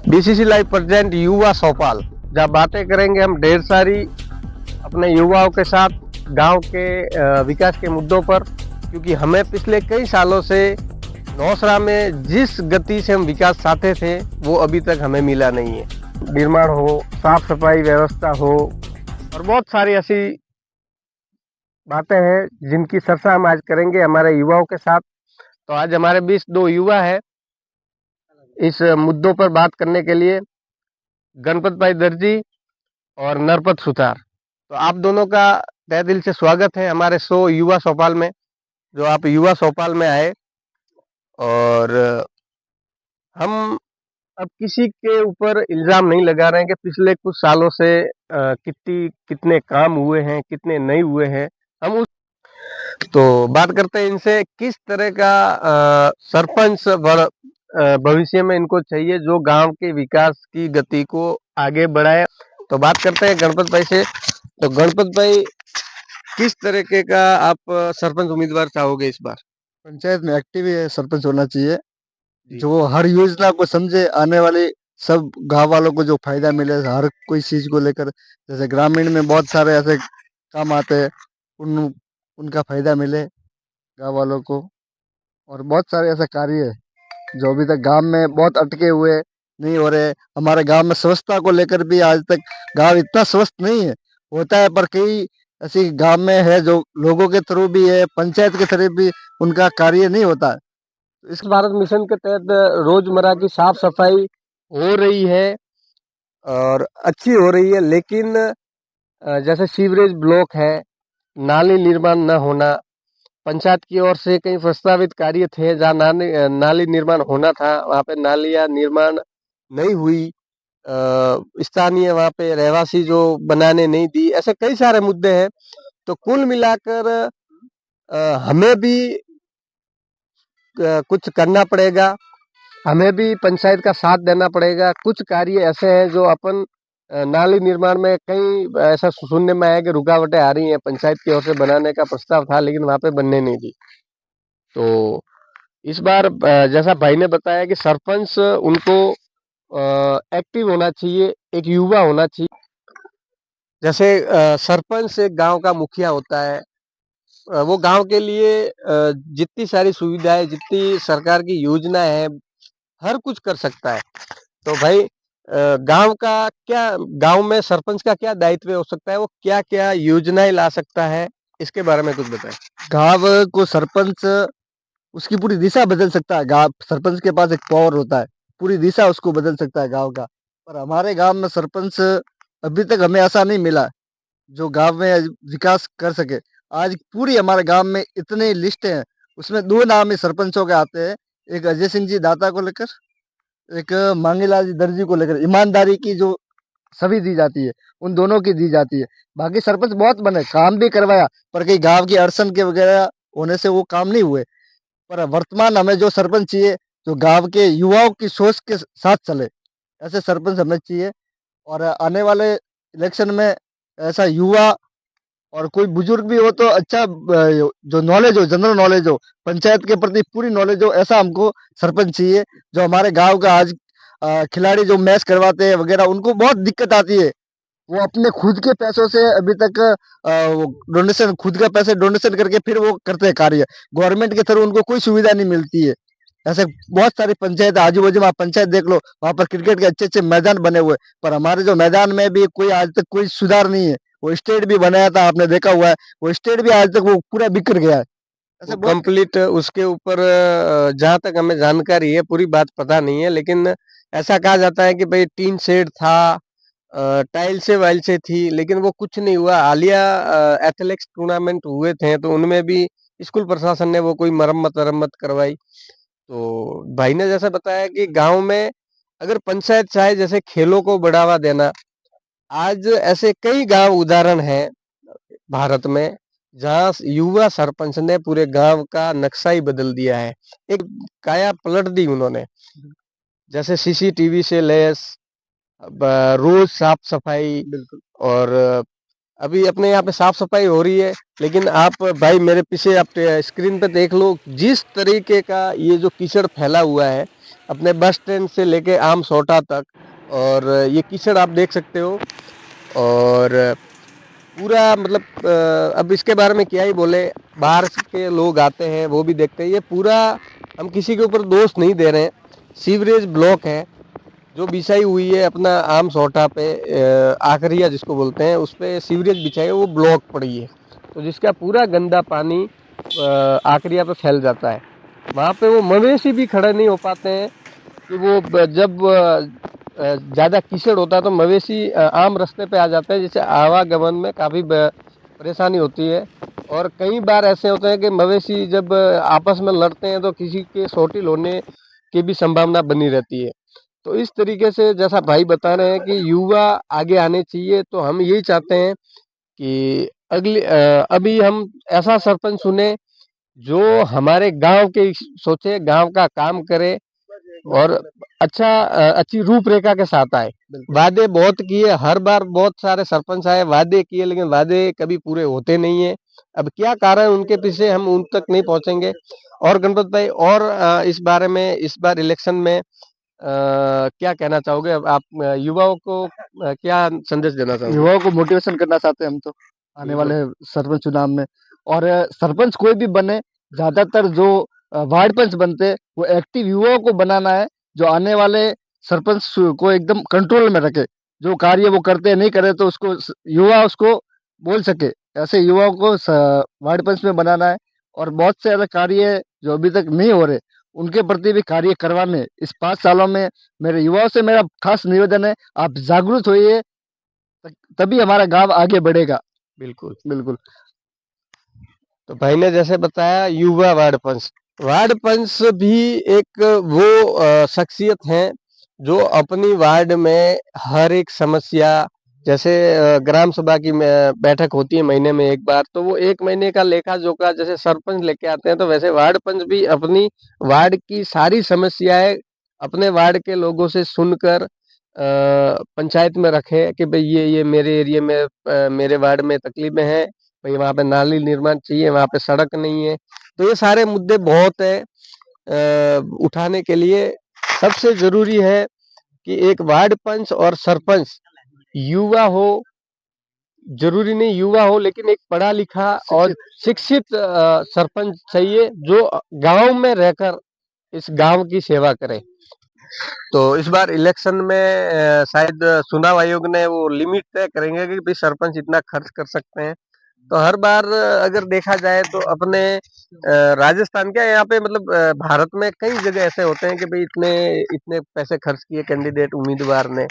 BCC live present युवा चौपाल, जहाँ बातें करेंगे हम ढेर सारी अपने युवाओं के साथ गांव के विकास के मुद्दों पर, क्योंकि हमें पिछले कई सालों से नौसरा में जिस गति से हम विकास चाहते थे वो अभी तक हमें मिला नहीं है। निर्माण हो, साफ सफाई व्यवस्था हो और बहुत सारी ऐसी बातें हैं जिनकी चर्चा हम आज करेंगे हमारे युवाओं के साथ। तो आज हमारे बीच दो युवा है इस मुद्दों पर बात करने के लिए, गणपत भाई दर्जी और नरपत सुतार। तो आप दोनों का तहे दिल से स्वागत है हमारे शो युवा चौपाल में, जो आप युवा चौपाल में आए। और हम अब किसी के ऊपर इल्जाम नहीं लगा रहे हैं कि पिछले कुछ सालों से कितने काम हुए हैं, कितने नहीं हुए हैं। हम उस तो बात करते हैं इनसे, किस तरह का सरपंच भविष्य में इनको चाहिए जो गांव के विकास की गति को आगे बढ़ाए। तो बात करते हैं गणपत भाई से। तो गणपत भाई, किस तरीके का आप सरपंच उम्मीदवार चाहोगे इस बार? पंचायत में एक्टिव सरपंच होना चाहिए, जी। जो हर योजना को समझे, आने वाले सब गांव वालों को जो फायदा मिले हर कोई चीज को लेकर। जैसे ग्रामीण में बहुत सारे ऐसे काम आते हैं, उनका फायदा मिले गांव वालों को। और बहुत सारे ऐसे कार्य है जो अभी तक गांव में बहुत अटके हुए नहीं हो रहे। हमारे गांव में स्वच्छता को लेकर भी आज तक गांव इतना स्वस्थ नहीं है, होता है पर कई ऐसी गांव में है जो लोगों के थ्रू भी है, पंचायत के थ्रू भी उनका कार्य नहीं होता है। इस भारत मिशन के तहत रोजमर्रा की साफ सफाई हो रही है और अच्छी हो रही है, लेकिन जैसे सीवरेज ब्लॉक है, नाली निर्माण न होना, पंचायत की ओर से कई प्रस्तावित कार्य थे जहाँ नाली निर्माण होना था, वहाँ पे नालियाँ निर्माण नहीं हुई। स्थानीय वहाँ पे रहवासी जो बनाने नहीं दी, ऐसे कई सारे मुद्दे हैं। तो कुल मिलाकर हमें भी कुछ करना पड़ेगा, हमें भी पंचायत का साथ देना पड़ेगा। कुछ कार्य ऐसे हैं जो अपन नाली निर्माण में कई ऐसा सुनने में आया कि रुकावटें आ रही हैं, पंचायत की ओर से बनाने का प्रस्ताव था लेकिन वहाँ पे बनने नहीं दी। तो इस बार जैसा भाई ने बताया कि सरपंच उनको एक्टिव होना चाहिए, एक युवा होना चाहिए। जैसे सरपंच एक गांव का मुखिया होता है, वो गांव के लिए जितनी सारी सुविधाएं, जितनी सरकार की योजनाएं हैं, हर कुछ कर सकता है। तो भाई, गांव का क्या, गांव में सरपंच का क्या दायित्व हो सकता है, वो क्या क्या योजनाएं ला सकता है, इसके बारे में कुछ बताएं। गांव को सरपंच उसकी पूरी दिशा बदल सकता है। गांव सरपंच के पास एक पावर होता है, पूरी दिशा उसको बदल सकता है गांव का। पर हमारे गांव में सरपंच अभी तक हमें ऐसा नहीं मिला जो गांव में विकास कर सके। आज पूरी हमारे गांव में इतने लिस्ट हैं, उसमें दो नाम ही सरपंचों के आते हैं, एक अजय सिंह जी दाता को लेकर, एक मांगीलाल जी दर्जी को लेकर। ईमानदारी की जो सभी दी जाती है, उन दोनों की दी जाती है। बाकी सरपंच बहुत बने, काम भी करवाया, पर कई गांव की अड़चन के वगैरह होने से वो काम नहीं हुए। पर वर्तमान हमें जो सरपंच चाहिए, जो गांव के युवाओं की सोच के साथ चले, ऐसे सरपंच हमें चाहिए। और आने वाले इलेक्शन में ऐसा युवा और कोई बुजुर्ग भी हो तो अच्छा, जो नॉलेज हो, जनरल नॉलेज हो, पंचायत के प्रति पूरी नॉलेज हो, ऐसा हमको सरपंच चाहिए। जो हमारे गांव का आज खिलाड़ी जो मैच करवाते हैं वगैरह, उनको बहुत दिक्कत आती है। वो अपने खुद के पैसों से अभी तक डोनेशन, खुद का पैसे डोनेशन करके फिर वो करते हैं कार्य। गवर्नमेंट के थ्रू उनको कोई सुविधा नहीं मिलती है। ऐसे बहुत सारी पंचायत आजू बाजू में, आप पंचायत देख लो, वहां पर क्रिकेट के अच्छे अच्छे मैदान बने हुए, पर हमारे जो मैदान में भी कोई आज तक कोई सुधार नहीं है। वो स्टेट भी बनाया था, आपने देखा हुआ है, वो स्टेट भी आज तक वो पूरा बिखर गया है। ऐसे वो बहुत कंप्लीट उसके ऊपर जहाँ तक हमें जानकारी है, पूरी बात पता नहीं है, लेकिन ऐसा कहा जाता है कि भाई टीन शेड था, टाइल से वाइल से थी, लेकिन वो कुछ नहीं हुआ। हालिया एथलेटिक्स टूर्नामेंट हुए थे तो उनमें भी स्कूल प्रशासन ने वो कोई मरम्मत वरम्मत करवाई। तो भाई ने जैसा बताया कि गांव में अगर पंचायत चाहे जैसे खेलों को बढ़ावा देना, आज ऐसे कई गांव उदाहरण हैं भारत में जहां युवा सरपंच ने पूरे गांव का नक्शा ही बदल दिया है, एक काया पलट दी उन्होंने। जैसे सीसीटीवी से लैस, रोज साफ सफाई, बिल्कुल और अभी अपने यहाँ पे साफ सफाई हो रही है, लेकिन आप भाई मेरे पीछे आप स्क्रीन पे देख लो, जिस तरीके का ये जो कीचड़ फैला हुआ है, अपने बस स्टैंड से लेके आम सोटा तक, और ये कीचड़ आप देख सकते हो। और पूरा मतलब अब इसके बारे में क्या ही बोले, बाहर के लोग आते हैं वो भी देखते हैं। ये पूरा, हम किसी के ऊपर दोष नहीं दे रहे हैं, सीवरेज ब्लॉक है जो बिछाई हुई है अपना आम सोटा पे, आखरिया जिसको बोलते हैं, उस पे सीवरेज बिछाई है, वो ब्लॉक पड़ी है। तो जिसका पूरा गंदा पानी आखरिया पे फैल जाता है। वहाँ पे वो मवेशी भी खड़े नहीं हो पाते हैं कि वो जब ज़्यादा कीचड़ होता है तो मवेशी आम रास्ते पे आ जाते हैं, जिससे आवागमन में काफ़ी परेशानी होती है। और कई बार ऐसे होते हैं कि मवेशी जब आपस में लड़ते हैं तो किसी के चोटिल होने की भी संभावना बनी रहती है। तो इस तरीके से जैसा भाई बता रहे हैं कि युवा आगे आने चाहिए, तो हम यही चाहते हैं कि अभी हम ऐसा सरपंच चुने जो हमारे गांव के सोचे, गांव का काम करे और अच्छी रूपरेखा के साथ आए। वादे बहुत किए, हर बार बहुत सारे सरपंच आए, वादे किए, लेकिन वादे कभी पूरे होते नहीं है। अब क्या कारण उनके पीछे, हम उन तक नहीं पहुंचेंगे। और गणपत भाई, और इस बारे में, इस बार इलेक्शन में क्या कहना चाहोगे? अब आप युवाओं को क्या संदेश देना चाहोगे? युवाओं को मोटिवेशन करना चाहते हैं हम तो आने बिल्कुल। वाले सरपंच चुनाव में। और सरपंच कोई भी बने, ज्यादातर जो वार्ड पंच बनते हैं, वो एक्टिव युवाओं को बनाना है, जो आने वाले सरपंच को एकदम कंट्रोल में रखे। जो कार्य वो करते हैं नहीं करे तो उसको युवा उसको बोल सके, ऐसे युवाओं को वार्ड पंच में बनाना है। और बहुत से ऐसे कार्य जो अभी तक नहीं हो रहे, उनके प्रति भी कार्य करवाने। इस 5 सालों में मेरे युवाओं से मेरा खास निवेदन है, आप जागरूक होइए, तभी हमारा गांव आगे बढ़ेगा। बिल्कुल। बिल्कुल। तो भाई ने जैसे बताया, युवा वार्ड पंच भी एक वो शख्सियत हैं जो अपनी वार्ड में हर एक समस्या, जैसे ग्राम सभा की बैठक होती है महीने में एक बार, तो वो एक महीने का लेखा जोखा जैसे सरपंच लेके आते हैं, तो वैसे वार्ड पंच भी अपनी वार्ड की सारी समस्याएं अपने वार्ड के लोगों से सुनकर पंचायत में रखे कि भाई ये मेरे एरिया में, मेरे वार्ड में तकलीफें हैं, भाई वहाँ पे नाली निर्माण चाहिए, वहाँ पे सड़क नहीं है। तो ये सारे मुद्दे बहुत है उठाने के लिए। सबसे जरूरी है कि एक वार्ड पंच और सरपंच युवा हो, जरूरी नहीं युवा हो, लेकिन एक पढ़ा लिखा और शिक्षित सरपंच चाहिए जो गांव में रहकर इस गांव की सेवा करे। तो इस बार इलेक्शन में शायद चुनाव आयोग ने वो लिमिट तय करेंगे कि भाई सरपंच इतना खर्च कर सकते हैं। तो हर बार अगर देखा जाए तो अपने राजस्थान क्या, यहाँ पे मतलब भारत में कई जगह ऐसे होते हैं कि भाई इतने इतने पैसे खर्च किए कैंडिडेट उम्मीदवार ने।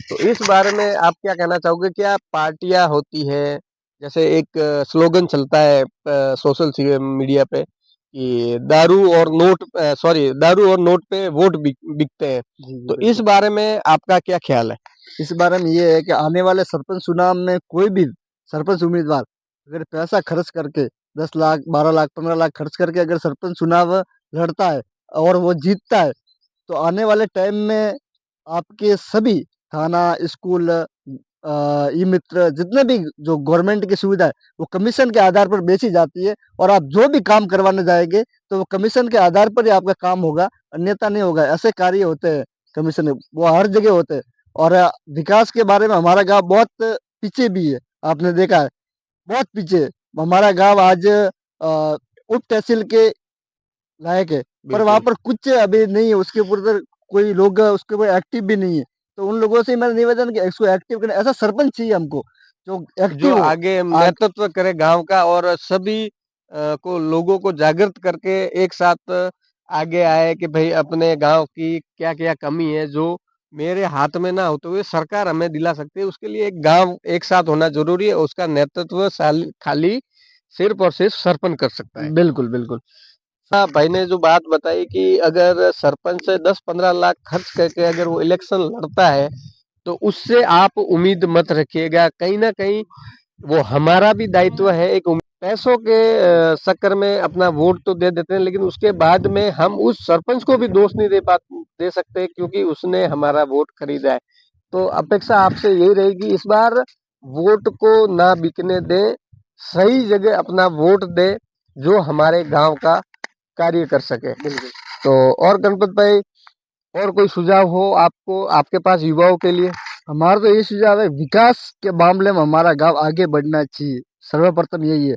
तो इस बारे में आप क्या कहना चाहोगे? क्या पार्टियां होती है, जैसे एक स्लोगन चलता है सोशल मीडिया पे कि दारू और नोट पे वोट बिकते हैं। जी जी, तो इस बिल्कुल। बारे में आपका क्या ख्याल है? इस बारे में ये है कि आने वाले सरपंच चुनाव में कोई भी सरपंच उम्मीदवार अगर पैसा खर्च करके 10 लाख 12 लाख 15 लाख खर्च करके अगर सरपंच चुनाव लड़ता है और वो जीतता है, तो आने वाले टाइम में आपके सभी थाना, स्कूल, ई मित्र, जितने भी जो गवर्नमेंट की सुविधा है, वो कमीशन के आधार पर बेची जाती है। और आप जो भी काम करवाने जाएंगे तो वो कमीशन के आधार पर ही आपका काम होगा, अन्यथा नहीं होगा। ऐसे कार्य होते हैं कमीशन, वो हर जगह होते हैं। और विकास के बारे में हमारा गांव बहुत पीछे भी है, आपने देखा है, बहुत पीछे है। हमारा गांव आज उप तहसील के लायक है, पर वहाँ बिल्कुल। पर कुछ अभी नहीं है, उसके ऊपर कोई लोग उसके ऊपर एक्टिव भी नहीं है। तो उन लोगों से मेरा निवेदन कि इसको एक्टिव करना, ऐसा सरपंच चाहिए हमको जो जो एक्टिव हो। आगे आग, नेतृत्व करे गांव का, और सभी को, लोगों को जागृत करके एक साथ आगे आए कि भाई अपने गांव की क्या क्या कमी है जो मेरे हाथ में ना होते हुए सरकार हमें दिला सकती है। उसके लिए एक गांव एक साथ होना जरूरी है, उसका नेतृत्व खाली सिर्फ और सिर्फ सरपंच कर सकता है। बिल्कुल बिल्कुल। हाँ, भाई ने जो बात बताई कि अगर सरपंच से 10-15 लाख खर्च करके अगर वो इलेक्शन लड़ता है, तो उससे आप उम्मीद मत रखिएगा। कहीं ना कहीं वो हमारा भी दायित्व है, एक पैसों के चक्कर में अपना वोट तो दे देते हैं, लेकिन उसके बाद में हम उस सरपंच को भी दोष नहीं दे सकते, क्योंकि उसने हमारा वोट खरीदा है। तो अपेक्षा आपसे यही रहेगी, इस बार वोट को ना बिकने दें, सही जगह अपना वोट दें जो हमारे गांव का कार्य कर सके। बिल्कुल। तो और गणपत भाई, और कोई सुझाव हो आपको, आपके पास युवाओं के लिए? हमारा तो ये सुझाव है, विकास के मामले में हमारा गांव आगे बढ़ना चाहिए। सर्वप्रथम यही है,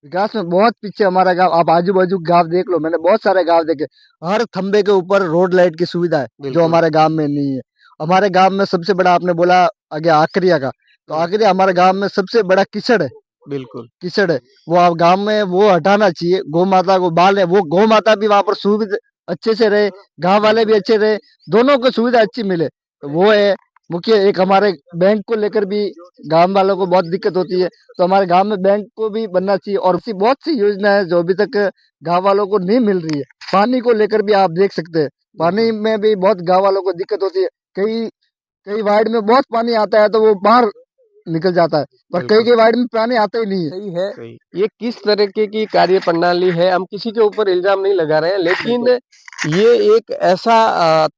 विकास में बहुत पीछे हमारा गांव। आप आजू बाजू गांव देख लो, मैंने बहुत सारे गांव देखे, हर खंबे के ऊपर रोड लाइट की सुविधा है, जो बिल्कुल। हमारे गांव में नहीं है। हमारे गांव में सबसे बड़ा, आपने बोला आगे आकरिया का, तो आकरिया हमारे गांव में सबसे बड़ा कीचड़ है। बिल्कुल। कीचड़ है, वो आप गांव में वो हटाना चाहिए। गौ माता को बाल है, वो गौ माता भी वहां पर सुविधा अच्छे से रहे, गांव वाले भी अच्छे रहे, दोनों को सुविधा अच्छी मिले, तो वो है मुख्य। एक हमारे बैंक को लेकर भी गांव वालों को बहुत दिक्कत होती है, तो हमारे गांव में बैंक को भी बनना चाहिए। और ऐसी बहुत सी योजना है जो अभी तक गांव वालों को नहीं मिल रही है। पानी को लेकर भी आप देख सकते हैं, पानी में भी बहुत गांव वालों को दिक्कत होती है। कई कई वार्ड में बहुत पानी आता है तो वो बाहर निकल जाता है, पर कई कई वार्ड में पानी आता ही नहीं है। सही है। ये किस तरीके की कार्य प्रणाली है, हम किसी के ऊपर इल्जाम नहीं लगा रहे हैं, लेकिन ये एक ऐसा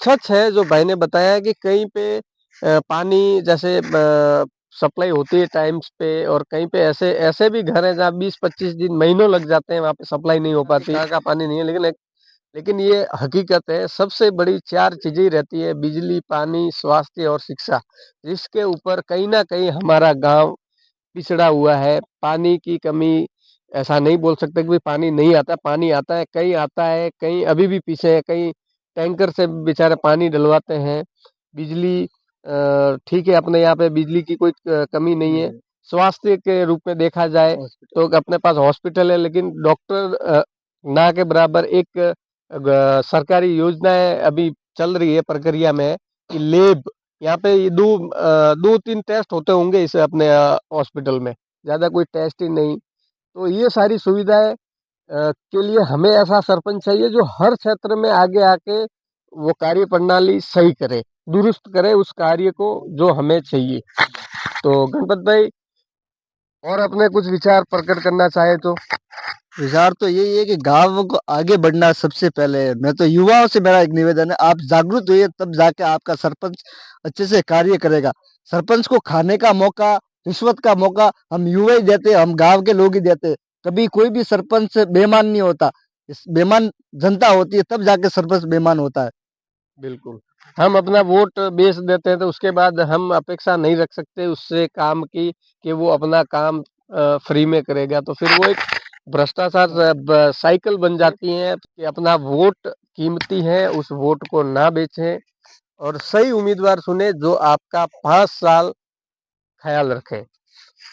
सच है जो भाई ने बताया कि कहीं पे पानी जैसे सप्लाई होती है टाइम्स पे, और कहीं पे ऐसे ऐसे भी घर हैं जहाँ 20-25 दिन महीनों लग जाते हैं, वहाँ पे सप्लाई नहीं हो पाती, यहाँ का पानी नहीं है। लेकिन ये हकीकत है, सबसे बड़ी 4 चीजें रहती है: बिजली, पानी, स्वास्थ्य और शिक्षा। जिसके ऊपर कहीं ना कहीं हमारा गांव पिछड़ा हुआ है। पानी की कमी, ऐसा नहीं बोल सकते कि पानी नहीं आता, पानी आता है, कहीं आता है, कहीं अभी भी पीछे है, कहीं टैंकर से बेचारे पानी डलवाते हैं। बिजली ठीक है, अपने यहाँ पे बिजली की कोई कमी नहीं है। स्वास्थ्य के रूप में देखा जाए तो अपने पास हॉस्पिटल है, लेकिन डॉक्टर ना के बराबर। एक सरकारी योजनाएं अभी चल रही है, प्रक्रिया में है कि लैब, यहाँ पे ये 2-3 टेस्ट होते होंगे इस अपने हॉस्पिटल में, ज्यादा कोई टेस्ट ही नहीं। तो ये सारी सुविधाएं के लिए हमें ऐसा सरपंच चाहिए जो हर क्षेत्र में आगे आके वो कार्य प्रणाली सही करे, दुरुस्त करे उस कार्य को जो हमें चाहिए। तो गणपत भाई, और अपने कुछ विचार प्रकट करना चाहे तो? विचार तो यही है कि गांव को आगे बढ़ना सबसे पहले है। मैं तो युवाओं से मेरा एक निवेदन है, आप जागरूक होइए, तब जाके आपका सरपंच अच्छे से कार्य करेगा। सरपंच को खाने का मौका, रिश्वत का मौका हम युवा ही देते हैं, हम गांव के लोग ही देते हैं। कभी कोई भी सरपंच बेईमान नहीं होता, बेईमान जनता होती है, तब जाके सरपंच बेईमान होता है। बिल्कुल। हम अपना वोट बेच देते हैं तो उसके बाद हम अपेक्षा नहीं रख सकते उससे काम की, कि वो अपना काम फ्री में करेगा। तो फिर वो एक भ्रष्टाचार साइकिल बन जाती है कि अपना वोट कीमती है, उस वोट को ना बेचें और सही उम्मीदवार चुने जो आपका 5 साल ख्याल रखे।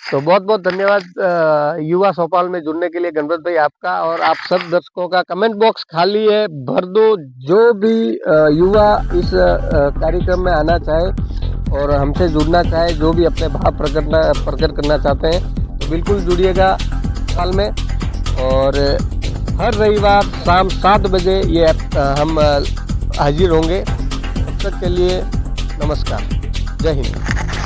तो बहुत बहुत धन्यवाद युवा चौपाल में जुड़ने के लिए गणपत भाई आपका, और आप सब दर्शकों का। कमेंट बॉक्स खाली है, भर दो। जो भी युवा इस कार्यक्रम में आना चाहे और हमसे जुड़ना चाहे, जो भी अपने भाव प्रकट करना चाहते हैं, तो बिल्कुल जुड़िएगा साल में। और हर रविवार शाम 7 बजे ये हम हाजिर होंगे। तब तक के लिए नमस्कार, जय हिंद।